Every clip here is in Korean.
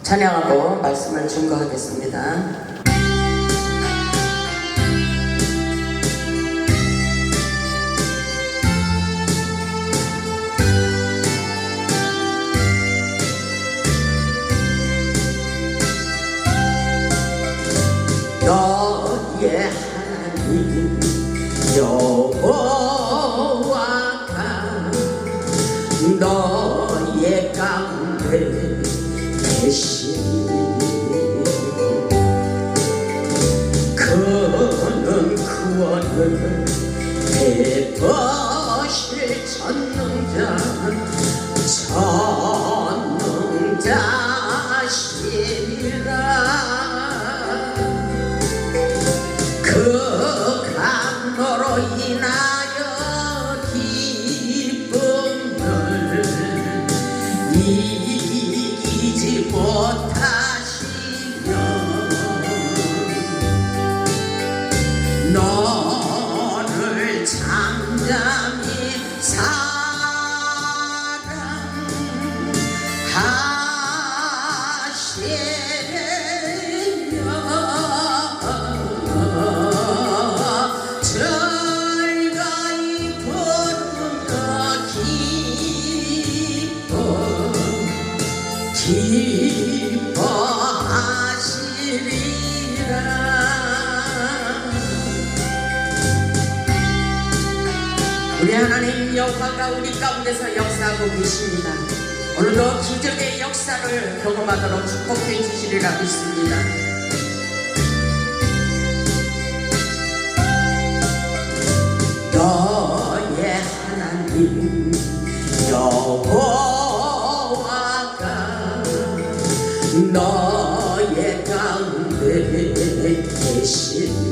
찬양하고 말씀을 증거하겠습니다. 너의 하나님 여호와가 너의 가운데 계시니 그는 구원을 베푸실 전능자시니라. 그 강로로 인하여 기쁨을 이기지 못하시며 너를 잠잠히 기뻐하시리라. 우리 하나님 여호와가 우리 가운데서 역사하고 계십니다. 오늘도 기적의 역사를 경험하도록 축복해 주시리라 믿습니다. 너의 하나님 여호와가 너의 가운데 계시니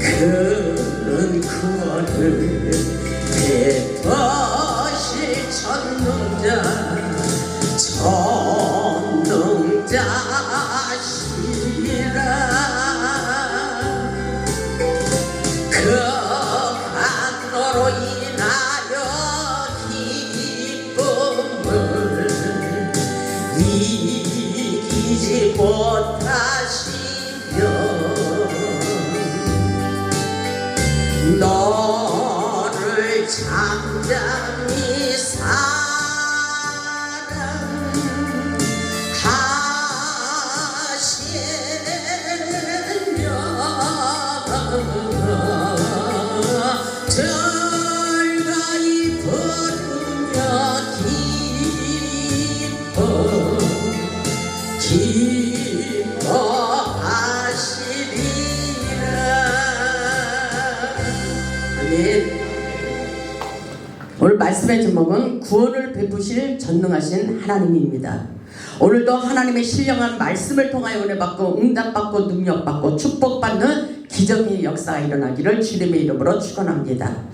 그는 구원을 베푸실 전능자시라. 그 강로로 인하여 기쁨을 이기지 못하시며 너를 잠잠히 즐거이 부르며 기뻐하시리라. 아멘. 오늘 말씀의 제목은 구원을 베푸실 전능하신 하나님입니다. 오늘도 하나님의 신령한 말씀을 통하여 은혜받고 응답받고 능력받고 축복받는 기적의 역사가 일어나기를 주님의 이름으로 축원합니다.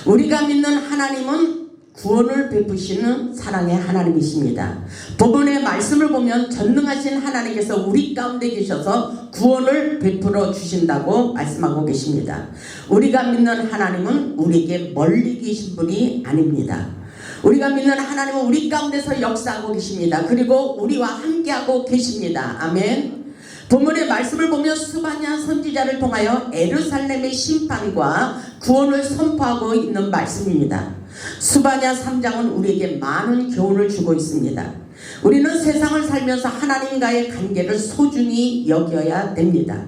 우리가 믿는 하나님은 구원을 베푸시는 사랑의 하나님이십니다. 본문의 말씀을 보면 전능하신 하나님께서 우리 가운데 계셔서 구원을 베풀어 주신다고 말씀하고 계십니다. 우리가 믿는 하나님은 우리에게 멀리 계신 분이 아닙니다. 우리가 믿는 하나님은 우리 가운데서 역사하고 계십니다. 그리고 우리와 함께하고 계십니다. 아멘. 본문의 말씀을 보면 스바냐 선지자를 통하여 예루살렘의 심판과 구원을 선포하고 있는 말씀입니다. 스바냐 3장은 우리에게 많은 교훈을 주고 있습니다. 우리는 세상을 살면서 하나님과의 관계를 소중히 여겨야 됩니다.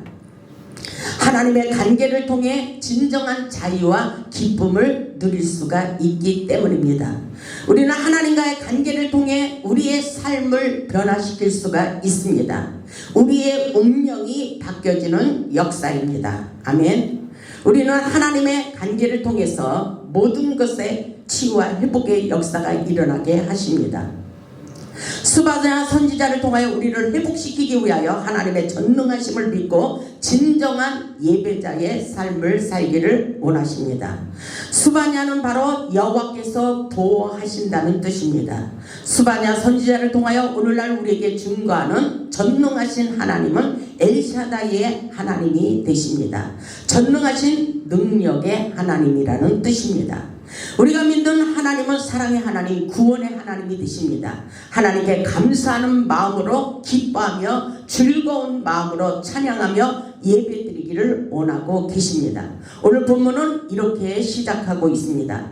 하나님의 관계를 통해 진정한 자유와 기쁨을 누릴 수가 있기 때문입니다. 우리는 하나님과의 관계를 통해 우리의 삶을 변화시킬 수가 있습니다. 우리의 운명이 바뀌어지는 역사입니다. 아멘. 우리는 하나님의 관계를 통해서 모든 것에 치유와 회복의 역사가 일어나게 하십니다. 스바냐 선지자를 통하여 우리를 회복시키기 위하여 하나님의 전능하심을 믿고 진정한 예배자의 삶을 살기를 원하십니다. 스바냐는 바로 여호와께서 보호하신다는 뜻입니다. 스바냐 선지자를 통하여 오늘날 우리에게 증거하는 전능하신 하나님은 엘샤다이의 하나님이 되십니다. 전능하신 능력의 하나님이라는 뜻입니다. 우리가 믿는 하나님은 사랑의 하나님, 구원의 하나님이 되십니다. 하나님께 감사하는 마음으로 기뻐하며 즐거운 마음으로 찬양하며 예배드리기를 원하고 계십니다. 오늘 본문은 이렇게 시작하고 있습니다.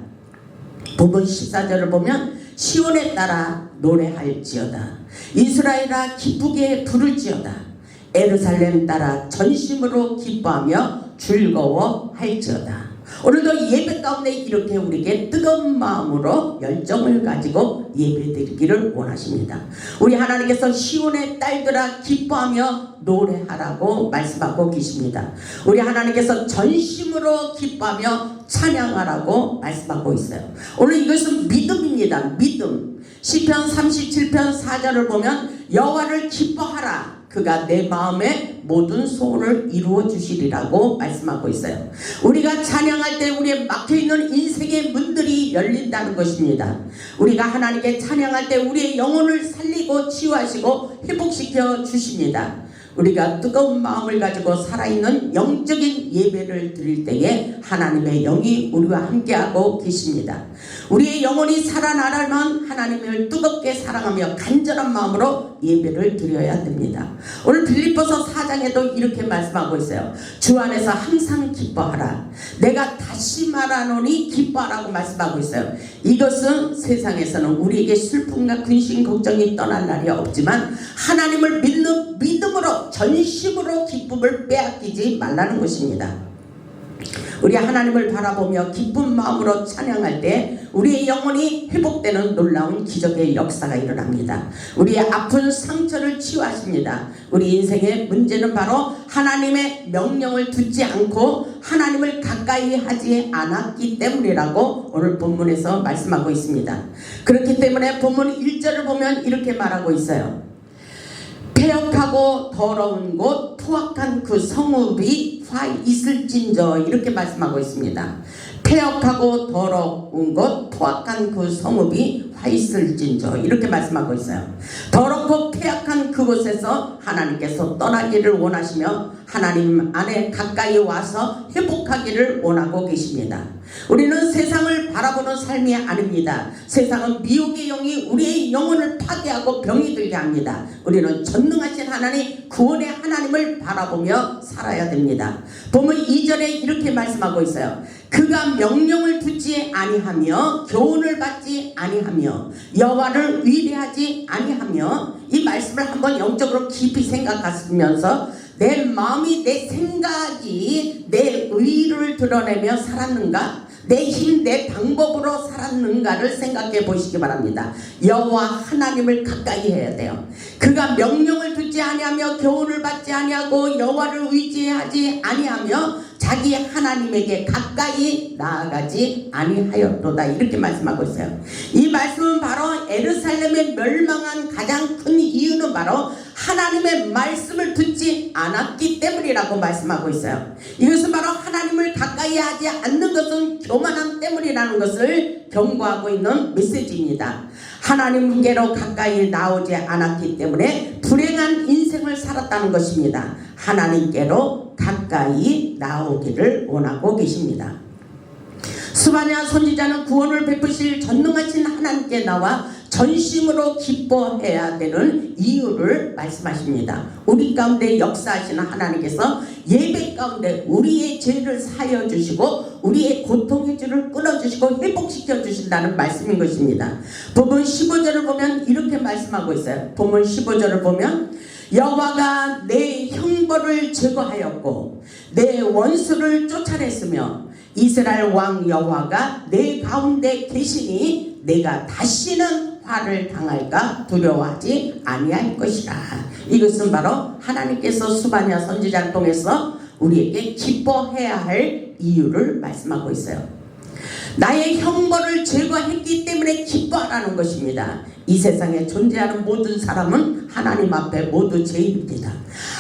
본문 14절을 보면 시온에 따라 노래할지어다. 이스라엘아 기쁘게 부를지어다. 예루살렘 따라 전심으로 기뻐하며 즐거워할지어다. 오늘도 예배 가운데 이렇게 우리에게 뜨거운 마음으로 열정을 가지고 예배드리기를 원하십니다. 우리 하나님께서 시온의 딸들아 기뻐하며 노래하라고 말씀하고 계십니다. 우리 하나님께서 전심으로 기뻐하며 찬양하라고 말씀하고 있어요. 오늘 이것은 믿음입니다. 믿음. 시편 37편 4절을 보면 여호와를 기뻐하라. 그가 내 마음의 모든 소원을 이루어 주시리라고 말씀하고 있어요. 우리가 찬양할 때 우리의 막혀있는 인생의 문들이 열린다는 것입니다. 우리가 하나님께 찬양할 때 우리의 영혼을 살리고 치유하시고 회복시켜 주십니다. 우리가 뜨거운 마음을 가지고 살아있는 영적인 예배를 드릴 때에 하나님의 영이 우리와 함께하고 계십니다. 우리의 영혼이 살아나려면 하나님을 뜨겁게 사랑하며 간절한 마음으로 예배를 드려야 됩니다. 오늘 빌립보서 4장에도 이렇게 말씀하고 있어요. 주 안에서 항상 기뻐하라. 내가 다시 말하노니 기뻐하라고 말씀하고 있어요. 이것은 세상에서는 우리에게 슬픔과 근심 걱정이 떠날 날이 없지만 하나님을 믿는 믿음으로 전심으로 기쁨을 빼앗기지 말라는 것입니다. 우리 하나님을 바라보며 기쁜 마음으로 찬양할 때 우리의 영혼이 회복되는 놀라운 기적의 역사가 일어납니다. 우리의 아픈 상처를 치유하십니다. 우리 인생의 문제는 바로 하나님의 명령을 듣지 않고 하나님을 가까이 하지 않았기 때문이라고 오늘 본문에서 말씀하고 있습니다. 그렇기 때문에 본문 1절을 보면 이렇게 말하고 있어요. 폐역하고 더러운 곳 포악한 그 성읍이 화 있을진저 이렇게 말씀하고 있습니다. 폐역하고 더러운 곳 포악한 그 성읍이 화 있을진저 이렇게 말씀하고 있어요. 더럽고 폐악한 그곳에서 하나님께서 떠나기를 원하시며 하나님 안에 가까이 와서 회복하기를 원하고 계십니다. 우리는 세상을 바라보는 삶이 아닙니다. 세상은 미혹의 영이 우리의 영혼을 파괴하고 병이 들게 합니다. 우리는 전능하신 하나님, 구원의 하나님을 바라보며 살아야 됩니다. 본문 2절에 이렇게 말씀하고 있어요. 그가 명령을 듣지 아니하며 교훈을 받지 아니하며 여호와를 의뢰하지 아니하며 이 말씀을 한번 영적으로 깊이 생각하시면서 내 마음이 내 생각이 내 의를 드러내며 살았는가? 내 힘, 내 방법으로 살았는가를 생각해 보시기 바랍니다. 여호와 하나님을 가까이 해야 돼요. 그가 명령을 듣지 아니하며 교훈을 받지 아니하고 여호와를 의지하지 아니하며 자기 하나님에게 가까이 나아가지 아니하였도다 이렇게 말씀하고 있어요. 이 말씀은 바로 예루살렘의 멸망한 가장 큰 이유는 바로 하나님의 말씀을 듣지 않았기 때문이라고 말씀하고 있어요. 이것은 바로 하나님을 가까이 하지 않는 것은 교만함 때문이라는 것을 경고하고 있는 메시지입니다. 하나님께로 가까이 나오지 않았기 때문에 불행한 인생을 살았다는 것입니다. 하나님께로 가까이 나오기를 원하고 계십니다. 스바냐 선지자는 구원을 베푸실 전능하신 하나님께 나와 전심으로 기뻐해야 되는 이유를 말씀하십니다. 우리 가운데 역사하시는 하나님께서 예배 가운데 우리의 죄를 사여 주시고 우리의 고통의 줄을 끊어주시고 회복시켜 주신다는 말씀인 것입니다. 본문 15절을 보면 이렇게 말씀하고 있어요. 본문 15절을 보면 여호와가 내 형벌을 제거하였고 내 원수를 쫓아냈으며 이스라엘 왕 여호와가 내 가운데 계시니 내가 다시는 화를 당할까 두려워하지 아니할 것이라. 이것은 바로 하나님께서 스바냐 선지자를 통해서 우리에게 기뻐해야 할 이유를 말씀하고 있어요. 나의 형벌을 제거했기 때문에 기뻐하라는 것입니다. 이 세상에 존재하는 모든 사람은 하나님 앞에 모두 죄인입니다.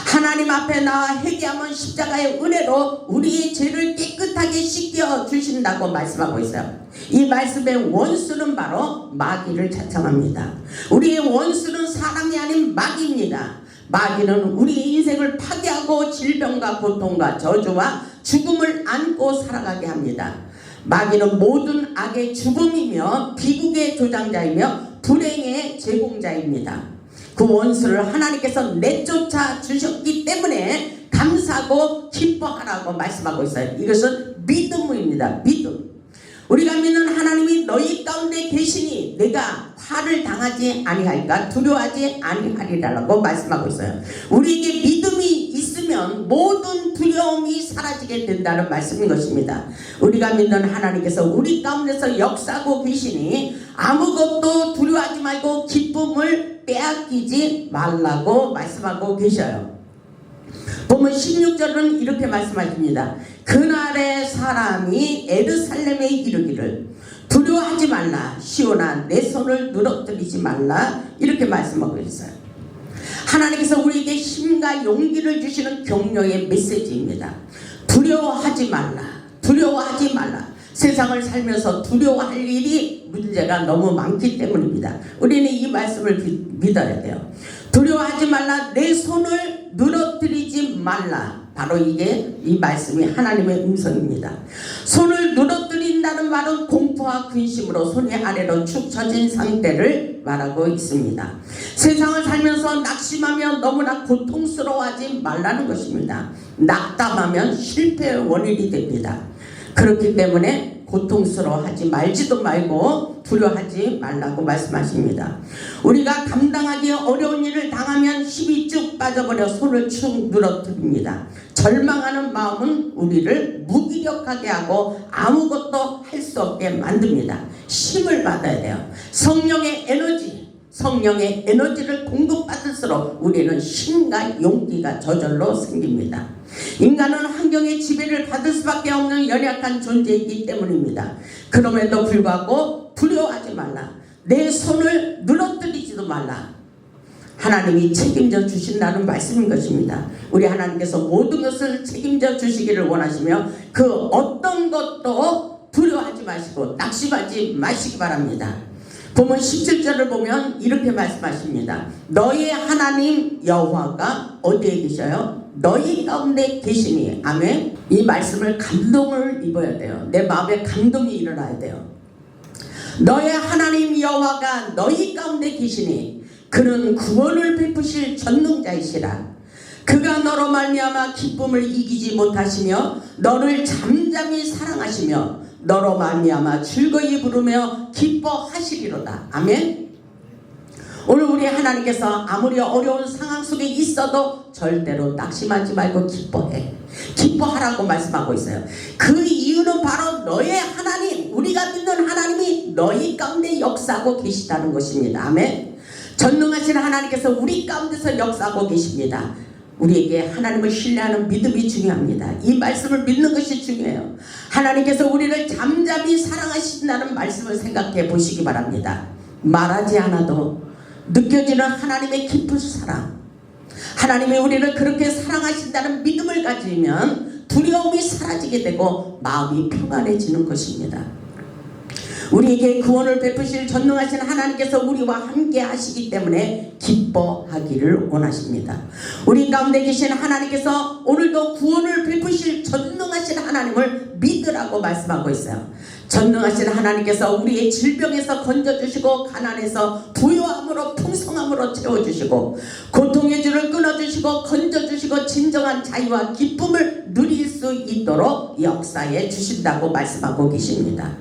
하나님 앞에 나와 회개하면 십자가의 은혜로 우리의 죄를 깨끗하게 씻겨 주신다고 말씀하고 있어요. 이 말씀의 원수는 바로 마귀를 자청합니다. 우리의 원수는 사람이 아닌 마귀입니다. 마귀는 우리의 인생을 파괴하고 질병과 고통과 저주와 죽음을 안고 살아가게 합니다. 마귀는 모든 악의 주범이며 비극의 조장자이며 불행의 제공자입니다. 그 원수를 하나님께서 내쫓아 주셨기 때문에 감사하고 기뻐하라고 말씀하고 있어요. 이것은 믿음입니다. 믿음. 우리가 믿는 하나님이 너희 가운데 계시니 내가 화를 당하지 아니할까 두려워하지 아니하리라고 말씀하고 있어요. 우리에게 믿음이 있으면 모든 두려움이 사라지게 된다는 말씀인 것입니다. 우리가 믿는 하나님께서 우리 가운데서 역사하고 계시니 아무것도 두려워하지 말고 기쁨을 빼앗기지 말라고 말씀하고 계셔요. 보면 16절은 이렇게 말씀하십니다. 그날의 사람이 에르살렘에 이르기를 두려워하지 말라 시온아 내 손을 누러뜨리지 말라 이렇게 말씀하고 있어요. 하나님께서 우리에게 힘과 용기를 주시는 격려의 메시지입니다. 두려워하지 말라. 두려워하지 말라. 세상을 살면서 두려워할 일이 문제가 너무 많기 때문입니다. 우리는 이 말씀을 믿어야 돼요. 두려워하지 말라. 내 손을 누러뜨리지 말라. 바로 이게 이 말씀이 하나님의 음성입니다. 손을 누러뜨린다는 말은 공포와 근심으로 손이 아래로 축 처진 상태를 말하고 있습니다. 세상을 살면서 낙심하며 너무나 고통스러워하지 말라는 것입니다. 낙담하면 실패의 원인이 됩니다. 그렇기 때문에 고통스러워하지 말지도 말고 두려워하지 말라고 말씀하십니다. 우리가 감당하기 어려운 일을 당하면 힘이 쭉 빠져버려 손을 축 누러뜨립니다. 절망하는 마음은 우리를 무기력하게 하고 아무것도 할 수 없게 만듭니다. 힘을 받아야 돼요. 성령의 에너지를 공급받을수록 우리는 힘과 용기가 저절로 생깁니다. 인간은 환경의 지배를 받을 수밖에 없는 연약한 존재이기 때문입니다. 그럼에도 불구하고 두려워하지 말라. 내 손을 누러뜨리지도 말라. 하나님이 책임져 주신다는 말씀인 것입니다. 우리 하나님께서 모든 것을 책임져 주시기를 원하시며 그 어떤 것도 두려워하지 마시고 낙심하지 마시기 바랍니다. 보면 17절을 보면 이렇게 말씀하십니다. 너희 하나님 여호와가 어디에 계셔요? 너희 가운데 계시니. 아멘. 이 말씀을 감동을 입어야 돼요. 내 마음에 감동이 일어나야 돼요. 너희 하나님 여호와가 너희 가운데 계시니 그는 구원을 베푸실 전능자이시라. 그가 너로 말미암아 기쁨을 이기지 못하시며 너를 잠잠히 사랑하시며 너로 말미암아 즐거이 부르며 기뻐하시리로다. 아멘. 오늘 우리 하나님께서 아무리 어려운 상황 속에 있어도 절대로 낙심하지 말고 기뻐하라고 말씀하고 있어요. 그 이유는 바로 너의 하나님, 우리가 믿는 하나님이 너희 가운데 역사하고 계시다는 것입니다. 아멘. 전능하신 하나님께서 우리 가운데서 역사하고 계십니다. 우리에게 하나님을 신뢰하는 믿음이 중요합니다. 이 말씀을 믿는 것이 중요해요. 하나님께서 우리를 잠잠히 사랑하신다는 말씀을 생각해 보시기 바랍니다. 말하지 않아도 느껴지는 하나님의 깊은 사랑, 하나님이 우리를 그렇게 사랑하신다는 믿음을 가지면 두려움이 사라지게 되고 마음이 평안해지는 것입니다. 우리에게 구원을 베푸실 전능하신 하나님께서 우리와 함께 하시기 때문에 기뻐하기를 원하십니다. 우리 가운데 계신 하나님께서 오늘도 구원을 베푸실 전능하신 하나님을 믿으라고 말씀하고 있어요. 전능하신 하나님께서 우리의 질병에서 건져주시고 가난에서 부유함으로 풍성함으로 채워주시고 고통의 줄을 끊어주시고 건져주시고 진정한 자유와 기쁨을 누릴 수 있도록 역사해 주신다고 말씀하고 계십니다.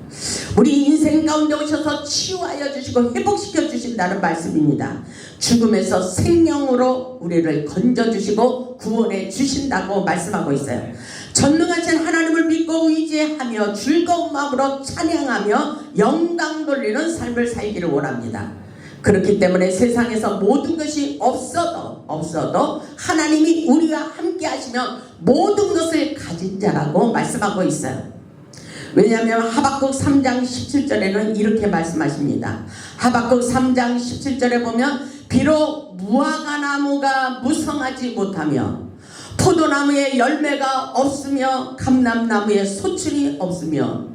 우리 인생 가운데 오셔서 치유하여 주시고 회복시켜 주신다는 말씀입니다. 죽음에서 생명으로 우리를 건져주시고 구원해 주신다고 말씀하고 있어요. 전능하신 하나님을 믿고 의지하며 즐거운 마음으로 찬양하며 영광 돌리는 삶을 살기를 원합니다. 그렇기 때문에 세상에서 모든 것이 없어도 하나님이 우리와 함께 하시면 모든 것을 가진 자라고 말씀하고 있어요. 왜냐하면 하박국 3장 17절에는 이렇게 말씀하십니다. 하박국 3장 17절에 보면 비록 무화과 나무가 무성하지 못하며 포도나무에 열매가 없으며 감람나무에 소출이 없으며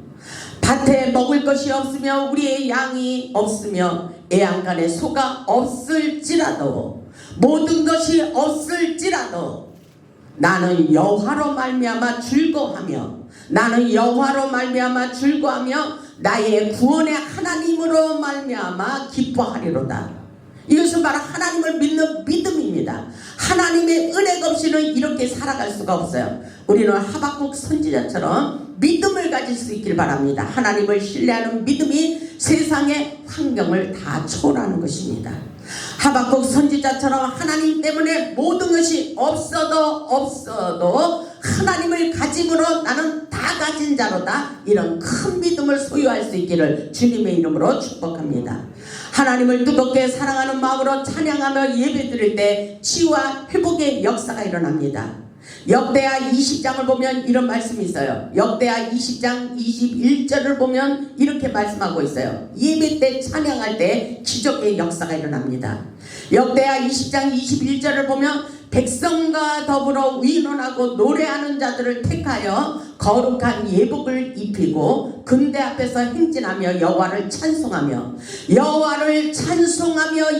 밭에 먹을 것이 없으며 우리의 양이 없으며 애양간에 소가 없을지라도 모든 것이 없을지라도 나는 여호와로 말미암아 즐거워하며 나는 여호와로 말미암아 즐거워하며 나의 구원의 하나님으로 말미암아 기뻐하리로다. 이것은 바로 하나님을 믿는 믿음입니다. 하나님의 은혜가 없이는 이렇게 살아갈 수가 없어요. 우리는 하박국 선지자처럼 믿음을 가질 수 있길 바랍니다. 하나님을 신뢰하는 믿음이 세상의 환경을 다 초월하는 것입니다. 하박국 선지자처럼 하나님 때문에 모든 것이 없어도 하나님을 가짐으로 나는 다 가진 자로다, 이런 큰 믿음을 소유할 수 있기를 주님의 이름으로 축복합니다. 하나님을 뜨겁게 사랑하는 마음으로 찬양하며 예배드릴 때 치유와 회복의 역사가 일어납니다. 역대하 20장을 보면 이런 말씀이 있어요. 역대하 20장 21절을 보면 이렇게 말씀하고 있어요. 예배 때 찬양할 때 기적의 역사가 일어납니다. 역대하 20장 21절을 보면 백성과 더불어 의논하고 노래하는 자들을 택하여 거룩한 예복을 입히고 군대 앞에서 행진하며 여호와를 찬송하며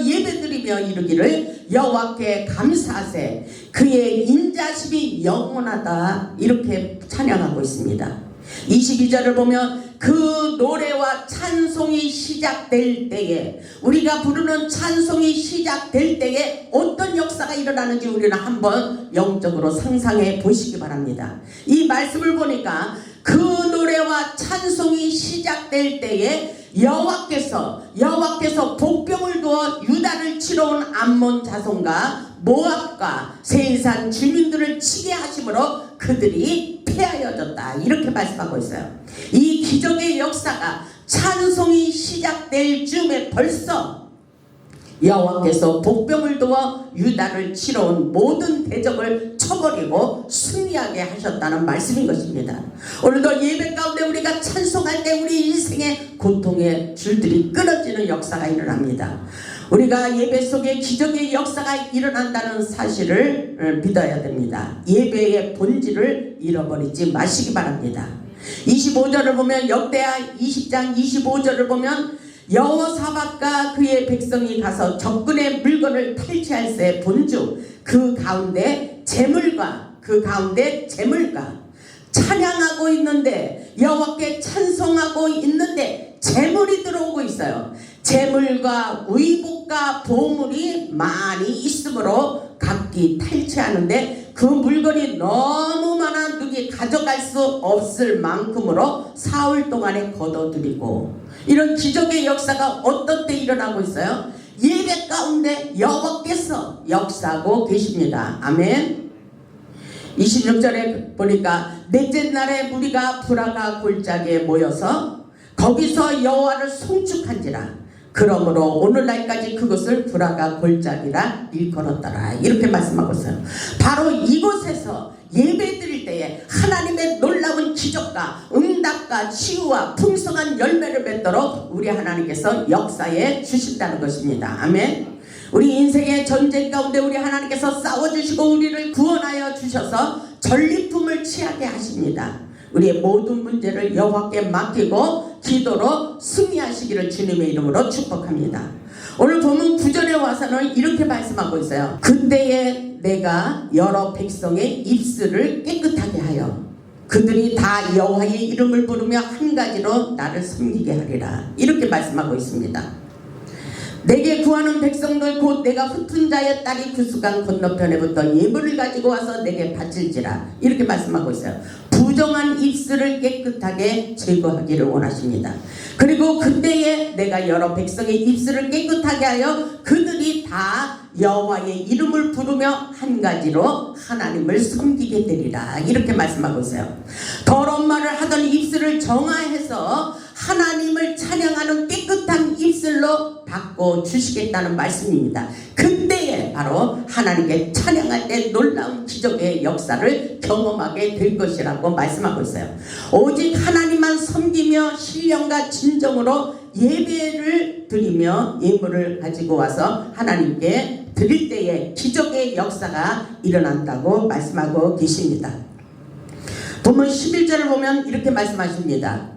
예배드리며 이르기를 여호와께 감사하세 그의 인자심이 영원하다, 이렇게 찬양하고 있습니다. 22절을 보면 그 노래와 찬송이 시작될 때에, 우리가 부르는 찬송이 시작될 때에 어떤 역사가 일어나는지 우리는 한번 영적으로 상상해 보시기 바랍니다. 이 말씀을 보니까 그 노래와 찬송이 시작될 때에 여호와께서 복병을 두어 유다를 치러 온 암몬 자손과 모압과 세산 주민들을 치게 하심으로 그들이 패하여졌다, 이렇게 말씀하고 있어요. 이 기적의 역사가 찬송이 시작될 즈음에 벌써 여호와께서 복병을 두어 유다를 치러 온 모든 대적을 쳐버리고 승리하게 하셨다는 말씀인 것입니다. 오늘도 예배 가운데 우리가 찬송할 때 우리 인생의 고통의 줄들이 끊어지는 역사가 일어납니다. 우리가 예배 속에 기적의 역사가 일어난다는 사실을 믿어야 됩니다. 예배의 본질을 잃어버리지 마시기 바랍니다. 25절을 보면, 역대하 20장 25절을 보면 여호사밧과 그의 백성이 가서 적군의 물건을 탈취할새 본즉 그 가운데 재물과 찬양하고 있는데, 여호와께 찬송하고 있는데 재물이 들어오고 있어요. 재물과 의복과 보물이 많이 있으므로 각기 탈취하는데 그 물건이 너무 많아 누구이 가져갈 수 없을 만큼으로 사흘 동안에 거둬들이고, 이런 기적의 역사가 어떤 때 일어나고 있어요? 예배 가운데 여호와께서 역사하고 계십니다. 아멘. 26절에 보니까 넷째 날에 무리가 브라가 골짜기에 모여서 거기서 여호와를 송축한지라. 그러므로 오늘날까지 그것을 브라가 골짜기라 일컬었더라, 이렇게 말씀하고 있어요. 바로 이곳에서 예배드릴 때에 하나님의 놀라운 기적과 응답과 치유와 풍성한 열매를 맺도록 우리 하나님께서 역사해 주신다는 것입니다. 아멘. 우리 인생의 전쟁 가운데 우리 하나님께서 싸워주시고 우리를 구원하여 주셔서 전리품을 취하게 하십니다. 우리의 모든 문제를 여호와께 맡기고 기도로 승리하시기를 주님의 이름으로 축복합니다. 오늘 본문 9절에 와서는 이렇게 말씀하고 있어요. 그때에 내가 여러 백성의 입술을 깨끗하게 하여 그들이 다 여호와의 이름을 부르며 한 가지로 나를 섬기게 하리라, 이렇게 말씀하고 있습니다. 내게 구하는 백성들 곧 내가 흩은 자의 딸이 구수강 건너편에부터 예물을 가지고 와서 내게 바칠지라, 이렇게 말씀하고 있어요. 부정한 입술을 깨끗하게 제거하기를 원하십니다. 그리고 그때에 내가 여러 백성의 입술을 깨끗하게 하여 그들이 다 여호와의 이름을 부르며 한 가지로 하나님을 섬기게 되리라, 이렇게 말씀하고 있어요. 더러운 말을 하던 입술을 정화해서 하나님을 찬양하는 깨끗한 입술로 바꿔주시겠다는 말씀입니다. 그때에 바로 하나님께 찬양할 때 놀라운 기적의 역사를 경험하게 될 것이라고 말씀하고 있어요. 오직 하나님만 섬기며 신령과 진정으로 예배를 드리며 예물을 가지고 와서 하나님께 드릴 때에 기적의 역사가 일어난다고 말씀하고 계십니다. 본문 11절을 보면 이렇게 말씀하십니다.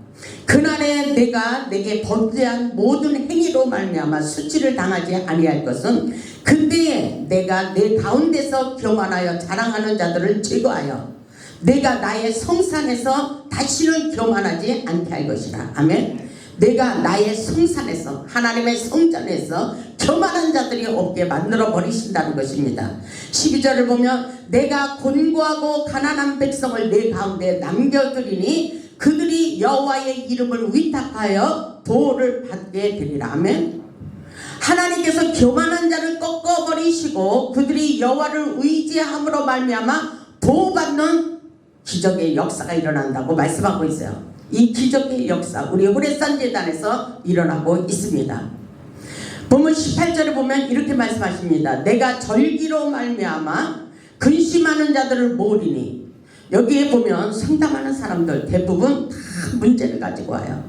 그날에 내가 내게 범죄한 모든 행위로 말미암아 수치를 당하지 아니할 것은 그때에 내가 내 가운데서 교만하여 자랑하는 자들을 제거하여 내가 나의 성산에서 다시는 교만하지 않게 할 것이라. 아멘. 내가 나의 성산에서 하나님의 성전에서 교만한 자들이 없게 만들어 버리신다는 것입니다. 12절을 보면 내가 곤고하고 가난한 백성을 내 가운데 남겨두리니 그들이 여호와의 이름을 위탁하여 보호를 받게 되리라. 아멘. 하나님께서 교만한 자를 꺾어버리시고 그들이 여호와를 의지함으로 말미암아 보호받는 기적의 역사가 일어난다고 말씀하고 있어요. 이 기적의 역사 우리 호레산 제단에서 일어나고 있습니다. 본문 18절에 보면 이렇게 말씀하십니다. 내가 절기로 말미암아 근심하는 자들을 모으리니. 여기에 보면 상담하는 사람들 대부분 다 문제를 가지고 와요.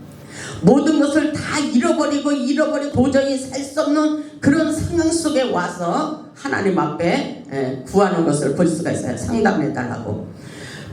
모든 것을 다 잃어버리고 도저히 살 수 없는 그런 상황 속에 와서 하나님 앞에 구하는 것을 볼 수가 있어요. 상담해 달라고.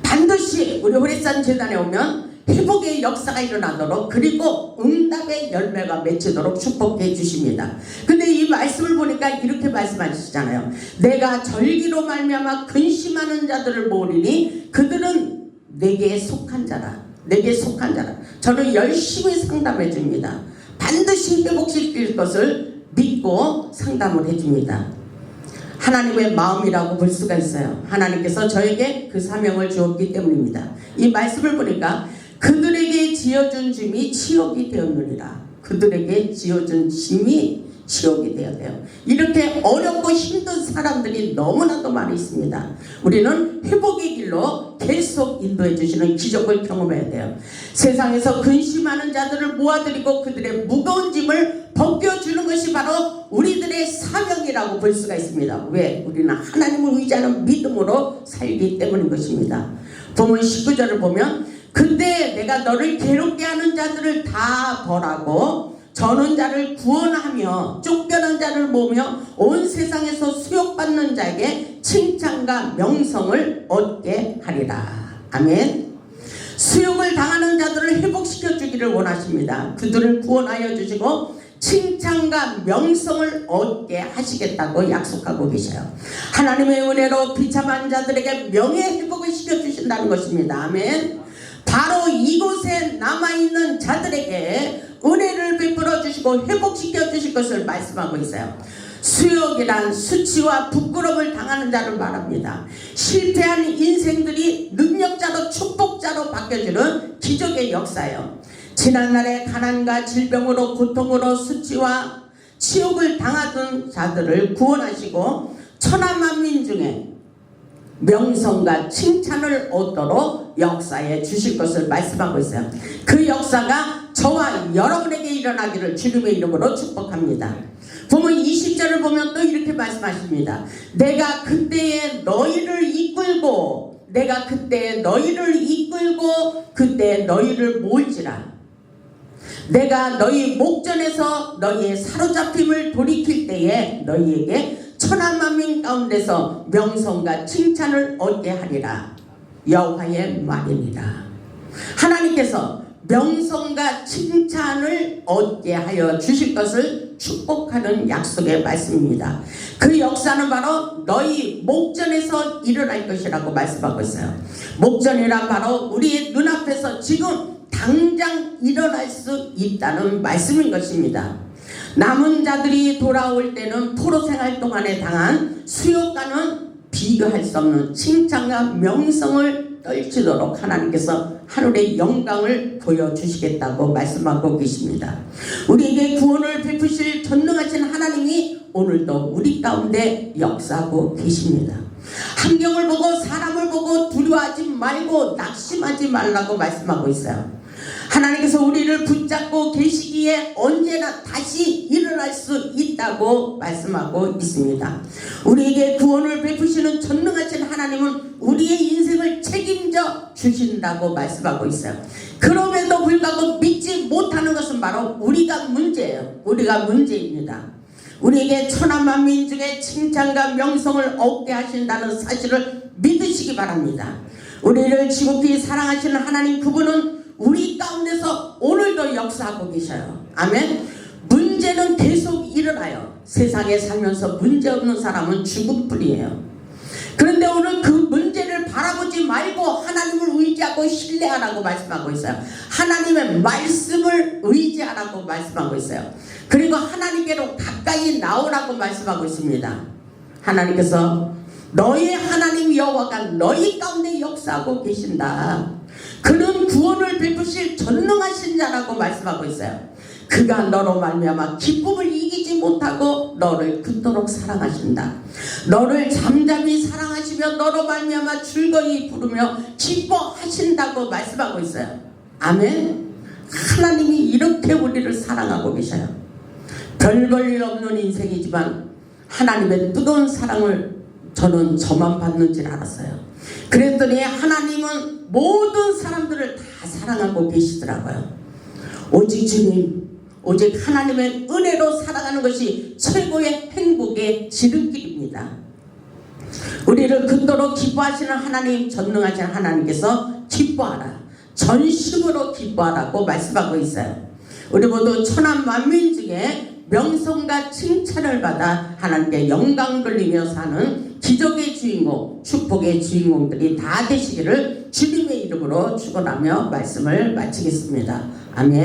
반드시 우리 호레산 제단에 오면 회복의 역사가 일어나도록 그리고 응답의 열매가 맺히도록 축복해 주십니다. 근데 이 말씀을 보니까 이렇게 말씀하시잖아요. 내가 절기로 말미암아 근심하는 자들을 모으리니 그들은 내게 속한 자라. 내게 속한 자라. 저는 열심히 상담해 줍니다. 반드시 회복시킬 것을 믿고 상담을 해줍니다. 하나님의 마음이라고 볼 수가 있어요. 하나님께서 저에게 그 사명을 주었기 때문입니다. 이 말씀을 보니까 그들에게 지어준 짐이 치욕이 되었느니라. 그들에게 지어준 짐이 치욕이 되어야 돼요. 이렇게 어렵고 힘든 사람들이 너무나도 많이 있습니다. 우리는 회복의 길로 계속 인도해 주시는 기적을 경험해야 돼요. 세상에서 근심하는 자들을 모아들이고 그들의 무거운 짐을 벗겨주는 것이 바로 우리들의 사명이라고 볼 수가 있습니다. 왜? 우리는 하나님을 의지하는 믿음으로 살기 때문인 것입니다. 본문 19절을 보면 그때 내가 너를 괴롭게 하는 자들을 다 벌하고 저는 자를 구원하며 쫓겨난 자를 모으며 온 세상에서 수욕받는 자에게 칭찬과 명성을 얻게 하리라. 아멘. 수욕을 당하는 자들을 회복시켜 주기를 원하십니다. 그들을 구원하여 주시고 칭찬과 명성을 얻게 하시겠다고 약속하고 계셔요. 하나님의 은혜로 비참한 자들에게 명예회복을 시켜주신다는 것입니다. 아멘. 바로 이곳에 남아있는 자들에게 은혜를 베풀어 주시고 회복시켜 주실 것을 말씀하고 있어요. 수욕이란 수치와 부끄러움을 당하는 자를 말합니다. 실패한 인생들이 능력자로 축복자로 바뀌어주는 기적의 역사예요. 지난날의 가난과 질병으로 고통으로 수치와 치욕을 당하던 자들을 구원하시고 천하만민 중에 명성과 칭찬을 얻도록 역사해 주실 것을 말씀하고 있어요. 그 역사가 저와 여러분에게 일어나기를 주님의 이름으로 축복합니다. 보면 20절을 보면 또 이렇게 말씀하십니다. 내가 그때에 너희를 이끌고 그때 너희를 모을지라. 내가 너희 목전에서 너희의 사로잡힘을 돌이킬 때에 너희에게 천하만민 가운데서 명성과 칭찬을 얻게 하리라. 여호와의 말이니라. 하나님께서 명성과 칭찬을 얻게 하여 주실 것을 축복하는 약속의 말씀입니다. 그 역사는 바로 너희 목전에서 일어날 것이라고 말씀하고 있어요. 목전이란 바로 우리의 눈앞에서 지금 당장 일어날 수 있다는 말씀인 것입니다. 남은 자들이 돌아올 때는 포로 생활 동안에 당한 수욕과는 비교할 수 없는 칭찬과 명성을 떨치도록 하나님께서 하늘의 영광을 보여주시겠다고 말씀하고 계십니다. 우리에게 구원을 베푸실 전능하신 하나님이 오늘도 우리 가운데 역사하고 계십니다. 환경을 보고 사람을 보고 두려워하지 말고 낙심하지 말라고 말씀하고 있어요. 하나님께서 우리를 붙잡고 계시기에 언제나 다시 일어날 수 있다고 말씀하고 있습니다. 우리에게 구원을 베푸시는 전능하신 하나님은 우리의 인생을 책임져 주신다고 말씀하고 있어요. 그럼에도 불구하고 믿지 못하는 것은 바로 우리가 문제예요. 우리가 문제입니다. 우리에게 천하만민 중에 칭찬과 명성을 얻게 하신다는 사실을 믿으시기 바랍니다. 우리를 지극히 사랑하시는 하나님 그분은 우리 가운데서 오늘도 역사하고 계셔요. 아멘. 문제 문제는 계속 일어나요. 세상에 살면서 문제 없는 사람은 죽음뿐이에요. 그런데 오늘 그 문제를 바라보지 말고 하나님을 의지하고 신뢰하라고 말씀하고 있어요. 하나님의 말씀을 의지하라고 말씀하고 있어요. 그리고 하나님께로 가까이 나오라고 말씀하고 있습니다. 하나님께서 너희 하나님 여호와가 너희 가운데 역사하고 계신다. 그는 구원을 베푸실 전능하신 자라고 말씀하고 있어요. 그가 너로 말미암아 기쁨을 이기지 못하고 너를 그토록 사랑하신다. 너를 잠잠히 사랑하시며 너로 말미암아 즐거이 부르며 기뻐하신다고 말씀하고 있어요. 아멘. 하나님이 이렇게 우리를 사랑하고 계셔요. 별 볼 일 없는 인생이지만 하나님의 뜨거운 사랑을 저는 저만 받는 줄 알았어요. 그랬더니 하나님은 모든 사람들을 다 사랑하고 계시더라고요. 오직 주님, 오직 하나님의 은혜로 살아가는 것이 최고의 행복의 지름길입니다. 우리를 그토록 기뻐하시는 하나님, 전능하신 하나님께서 기뻐하라, 전심으로 기뻐하라고 말씀하고 있어요. 우리 모두 천한 만민 중에 명성과 칭찬을 받아 하나님께 영광 돌리며 사는 기적의 주인공, 축복의 주인공들이 다 되시기를 주님의 이름으로 축원하며 말씀을 마치겠습니다. 아멘.